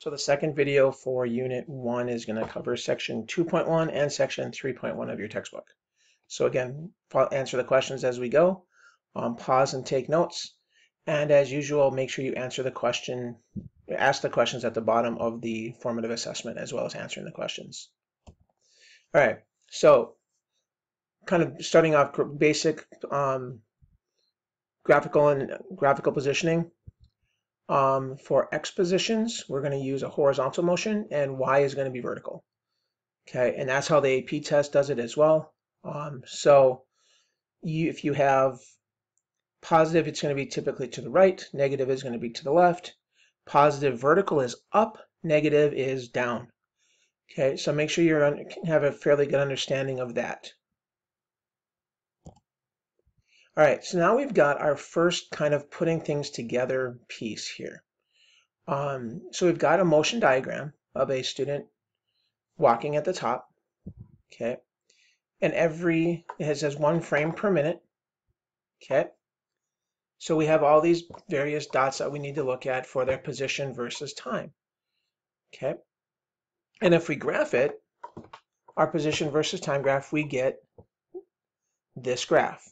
So the second video for Unit 1 is going to cover Section 2.1 and Section 3.1 of your textbook. So again, answer the questions as we go, pause and take notes, and as usual, make sure you ask the questions at the bottom of the formative assessment as well as answering the questions. All right, so kind of starting off basic graphical positioning. For X positions, we're going to use a horizontal motion, and Y is going to be vertical. Okay, and that's how the AP test does it as well. If you have positive, it's going to be typically to the right. Negative is going to be to the left. Positive vertical is up. Negative is down. Okay, so make sure you have a fairly good understanding of that. All right, so now we've got our first kind of putting things together piece here. So we've got a motion diagram of a student walking at the top, okay, and it says 1 frame per minute, okay. So we have all these various dots that we need to look at for their position versus time, okay. And if we graph it, our position versus time graph, we get this graph,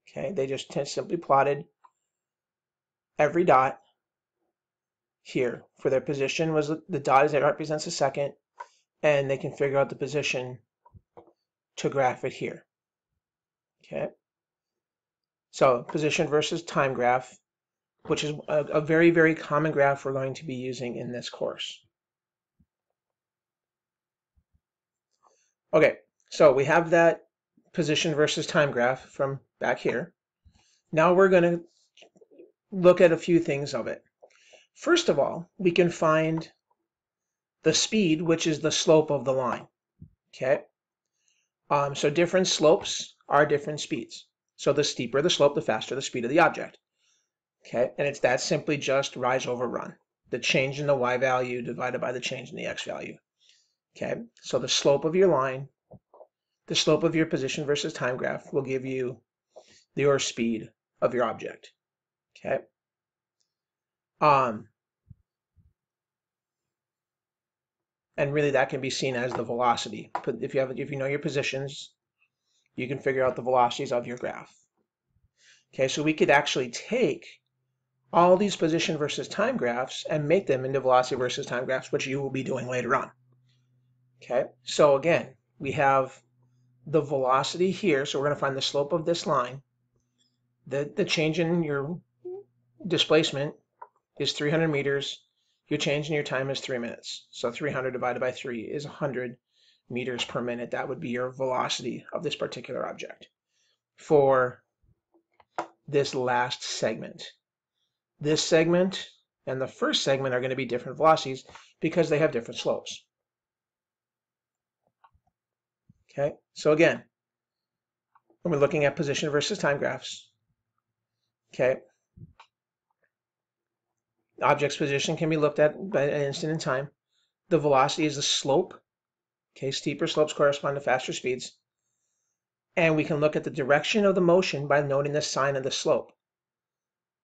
okay. They just simply plotted every dot here for their position was the dot that represents a second, and they can figure out the position to graph it here. Okay, so position versus time graph, which is a very, very common graph we're going to be using in this course. Okay, so we have that position versus time graph from back here. Now we're going to look at a few things of it. First of all, we can find the speed, which is the slope of the line. Okay, so different slopes are different speeds. So the steeper the slope, the faster the speed of the object. Okay, and it's that simply just rise over run. The change in the y value divided by the change in the x value. Okay, so the slope of your line, the slope of your position versus time graph will give you your speed of your object. Okay. And really that can be seen as the velocity. If you know your positions, you can figure out the velocities of your graph. Okay, so we could actually take all these position versus time graphs and make them into velocity versus time graphs, which you will be doing later on. Okay, so again, we have the velocity here, so we're going to find the slope of this line. The change in your displacement is 300 meters. Your change in your time is 3 minutes. So 300 divided by 3 is 100 meters per minute. That would be your velocity of this particular object for this last segment. This segment and the first segment are going to be different velocities because they have different slopes. Okay, so again, when we're looking at position versus time graphs, okay, the object's position can be looked at by an instant in time. The velocity is the slope. Okay, steeper slopes correspond to faster speeds. And we can look at the direction of the motion by noting the sign of the slope.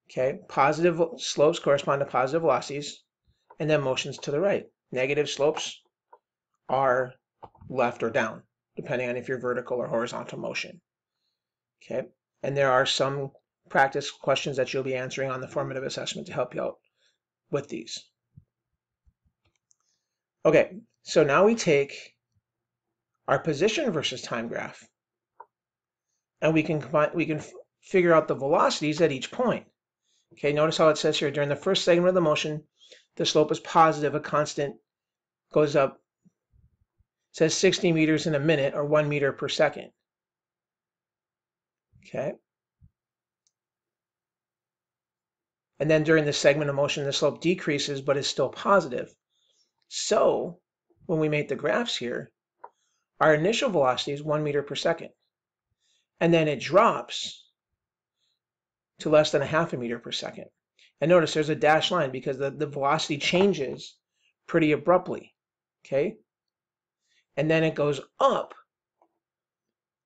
Okay, positive slopes correspond to positive velocities, and then motions to the right. Negative slopes are left or down, depending on if you're vertical or horizontal motion. Okay, and there are some practice questions that you'll be answering on the formative assessment to help you out with these. Okay, so now we take our position versus time graph, and we can figure out the velocities at each point. Okay, notice how it says here, during the first segment of the motion, the slope is positive, a constant goes up, it says 60 meters in a minute or 1 meter per second. Okay. And then during the segment of motion, the slope decreases, but is still positive. So when we make the graphs here, our initial velocity is 1 meter per second. And then it drops to less than a half a meter per second. And notice there's a dashed line because the velocity changes pretty abruptly. Okay. And then it goes up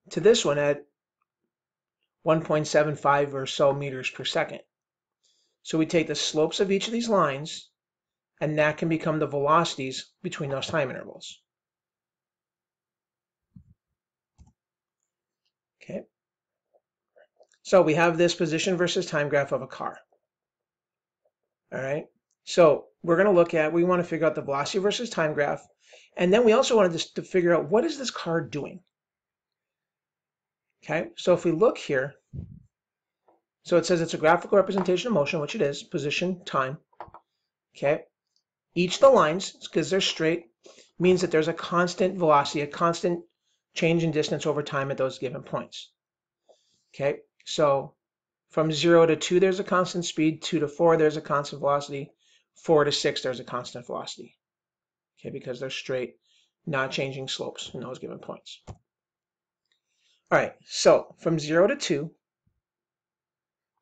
to this one at 1.75 or so meters per second. So we take the slopes of each of these lines and that can become the velocities between those time intervals. Okay. So we have this position versus time graph of a car. All right. So we're going to look at, we want to figure out the velocity versus time graph. And then we also wanted to figure out what is this car doing? Okay. So if we look here, so it says it's a graphical representation of motion, which it is, position, time. Okay. Each of the lines, because they're straight, means that there's a constant velocity, a constant change in distance over time at those given points. Okay. So from 0 to 2, there's a constant speed. 2 to 4, there's a constant velocity. 4 to 6, there's a constant velocity. Okay, because they're straight, not changing slopes in those given points. All right, so from 0 to 2,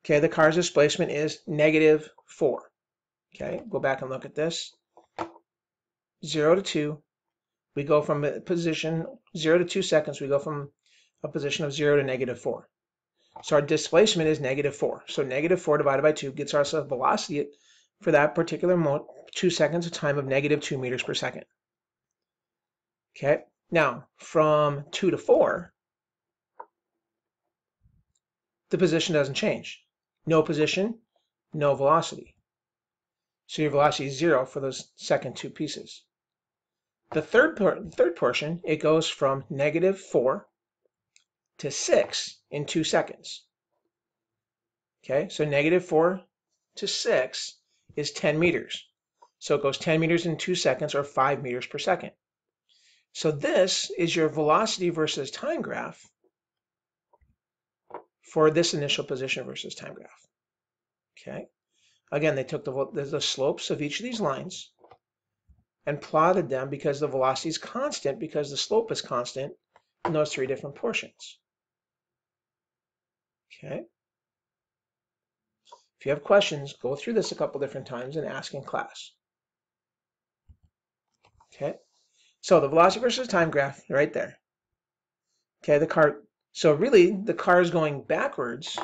okay, the car's displacement is -4. Okay, go back and look at this. 0 to 2, we go from a position, 0 to 2 seconds, we go from a position of 0 to -4. So our displacement is -4. So -4 divided by 2 gets us a velocity for that particular 2 seconds of time of -2 meters per second. Okay, now from 2 to 4, the position doesn't change. No position, no velocity. So your velocity is 0 for those second two pieces. The third portion, it goes from -4 to 6 in 2 seconds. Okay, so -4 to 6 is 10 meters. So it goes 10 meters in 2 seconds, or 5 meters per second. So this is your velocity versus time graph for this initial position versus time graph. Okay. Again, they took the slopes of each of these lines and plotted them because the velocity is constant, because the slope is constant in those three different portions. Okay. If you have questions, go through this a couple different times and ask in class. Okay. So the velocity versus time graph right there. Okay, so really the car is going backwards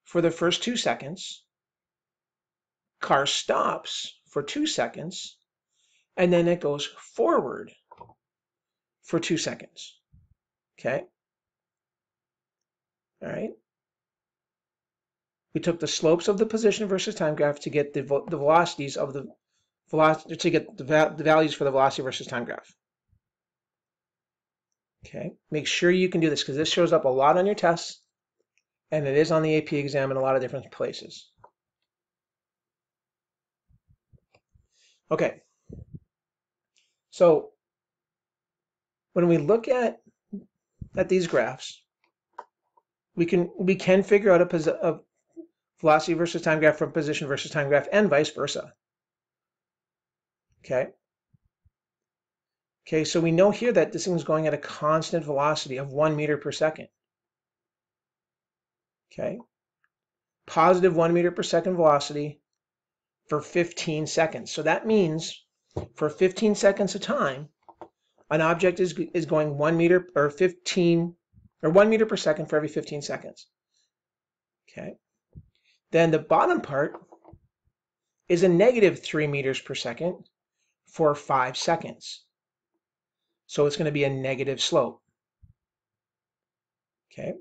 for the first 2 seconds. Car stops for 2 seconds, and then it goes forward for 2 seconds. Okay. All right. We took the slopes of the position versus time graph to get the velocities of the velocity, to get the values for the velocity versus time graph. Okay. Make sure you can do this, because this shows up a lot on your tests, and it is on the AP exam in a lot of different places. Okay. So when we look at these graphs, we can figure out a velocity versus time graph from position versus time graph, and vice versa. Okay. Okay, so we know here that this thing is going at a constant velocity of 1 meter per second. Okay. Positive 1 meter per second velocity for 15 seconds. So that means for 15 seconds of time, an object is going 1 meter or 1 meter per second for every 15 seconds. Okay. Then the bottom part is a -3 meters per second for 5 seconds. So it's going to be a negative slope. Okay.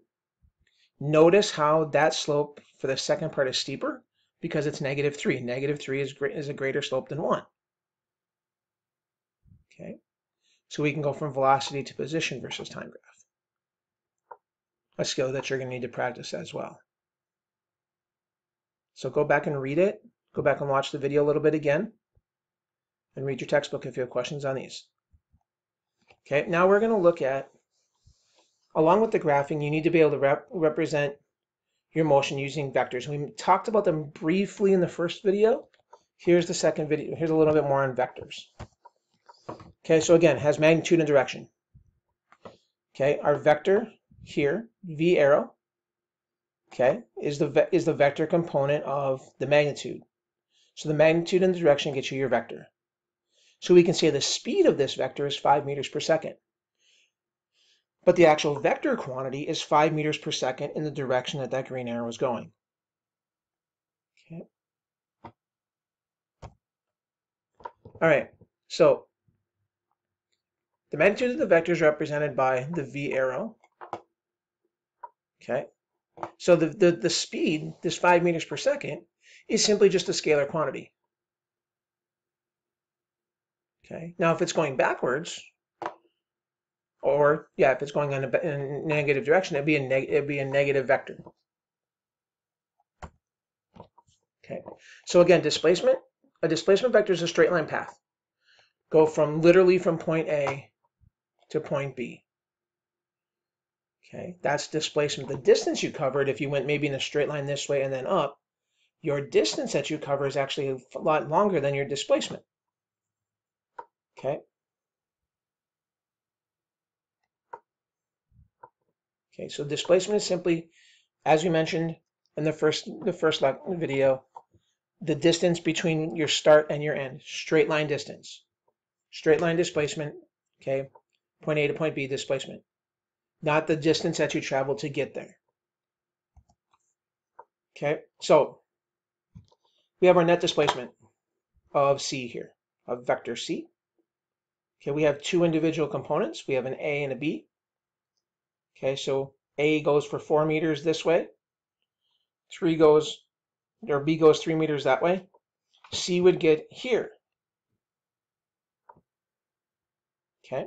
Notice how that slope for the second part is steeper, because it's -3. -3 is a greater slope than 1. Okay. So we can go from velocity to position versus time graph. A skill that you're going to need to practice as well. So go back and read it. Go back and watch the video a little bit again, and read your textbook if you have questions on these. Okay, now we're going to look at, along with the graphing, you need to be able to represent your motion using vectors. We talked about them briefly in the first video. Here's the second video. Here's a little bit more on vectors. Okay, so again, it has magnitude and direction. Okay, our vector here, v arrow, okay, is the vector component of the magnitude. So the magnitude and the direction get you your vector. So we can say the speed of this vector is 5 meters per second. But the actual vector quantity is 5 meters per second in the direction that that green arrow is going. Okay. All right, so the magnitude of the vector is represented by the v arrow. Okay, so the speed, this 5 meters per second, is simply just a scalar quantity. Okay, now if it's going backwards, or yeah, if it's going in a negative direction, it'd be a negative vector. Okay, so again, displacement. A displacement vector is a straight line path. Go literally from point A to point B. Okay, that's displacement. The distance you covered, if you went maybe in a straight line this way and then up, your distance that you cover is actually a lot longer than your displacement. Okay. Okay, so displacement is simply, as we mentioned in the first video, the distance between your start and your end, straight line distance. Straight line displacement, okay, point A to point B displacement, not the distance that you travel to get there. Okay, so we have our net displacement of C here, of vector C. Okay, we have two individual components. We have an A and a B. Okay, so A goes for 4 meters this way. B goes 3 meters that way. C would get here. Okay.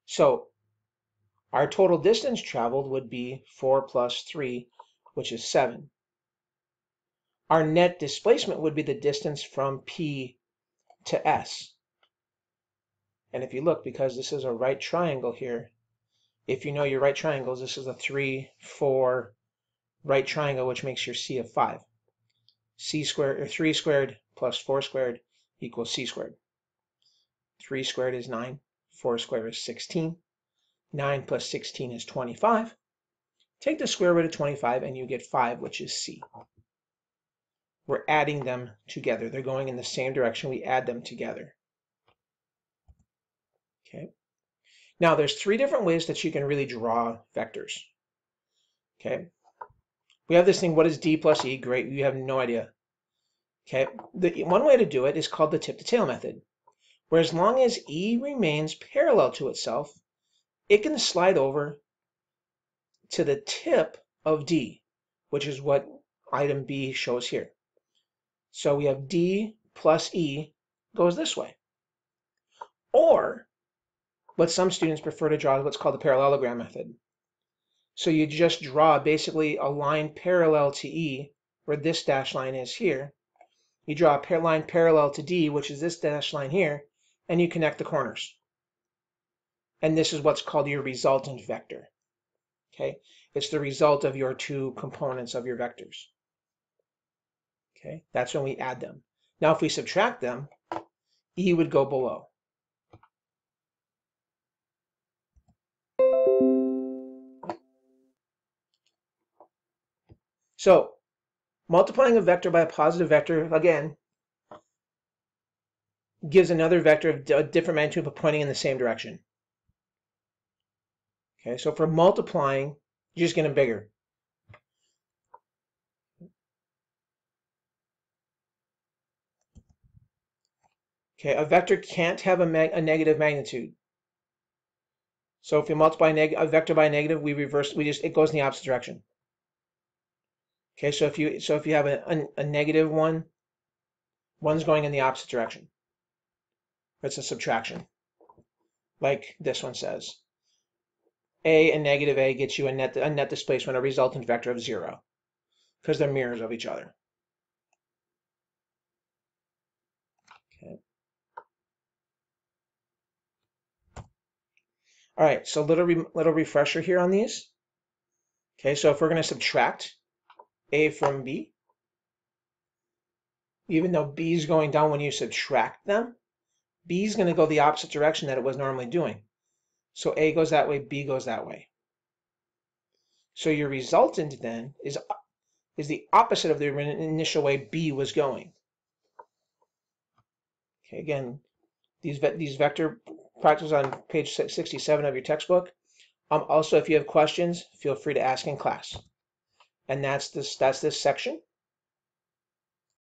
So our total distance traveled would be 4 plus 3, which is 7. Our net displacement would be the distance from P to S. And if you look, because this is a right triangle here, if you know your right triangles, this is a 3, 4 right triangle, which makes your C a 5. C squared, or 3 squared plus 4 squared equals C squared. 3 squared is 9, 4 squared is 16. 9 plus 16 is 25. Take the square root of 25 and you get 5, which is C. We're adding them together. They're going in the same direction. We add them together. Okay. Now there's 3 different ways that you can really draw vectors. Okay. We have this thing, what is D plus E? Great, you have no idea. Okay. The one way to do it is called the tip to tail method, where as long as E remains parallel to itself, it can slide over to the tip of D, which is what item B shows here. So we have D plus E goes this way. Or what some students prefer to draw is what's called the parallelogram method. So you just draw basically a line parallel to E, where this dashed line is here. You draw a line parallel to D, which is this dashed line here, and you connect the corners. And this is what's called your resultant vector. Okay, it's the result of your 2 components of your vectors. Okay, that's when we add them. Now if we subtract them, E would go below. So multiplying a vector by a positive vector, again, gives another vector of a different magnitude but pointing in the same direction. Okay, so for multiplying, you're just getting bigger. Okay, a vector can't have a negative magnitude. So if we multiply a vector by a negative, it goes in the opposite direction. Okay, so if you have a negative one, one's going in the opposite direction. It's a subtraction, like this one says. A and negative A gets you a net displacement, a resultant vector of 0, because they're mirrors of each other. Okay. All right, so little refresher here on these. Okay, so if we're going to subtract A from B, even though B is going down when you subtract them, B is going to go the opposite direction that it was normally doing. So A goes that way, B goes that way. So your resultant then is the opposite of the initial way B was going. Okay, again, these vector practices on page 67 of your textbook. Also, if you have questions, feel free to ask in class. And that's this section.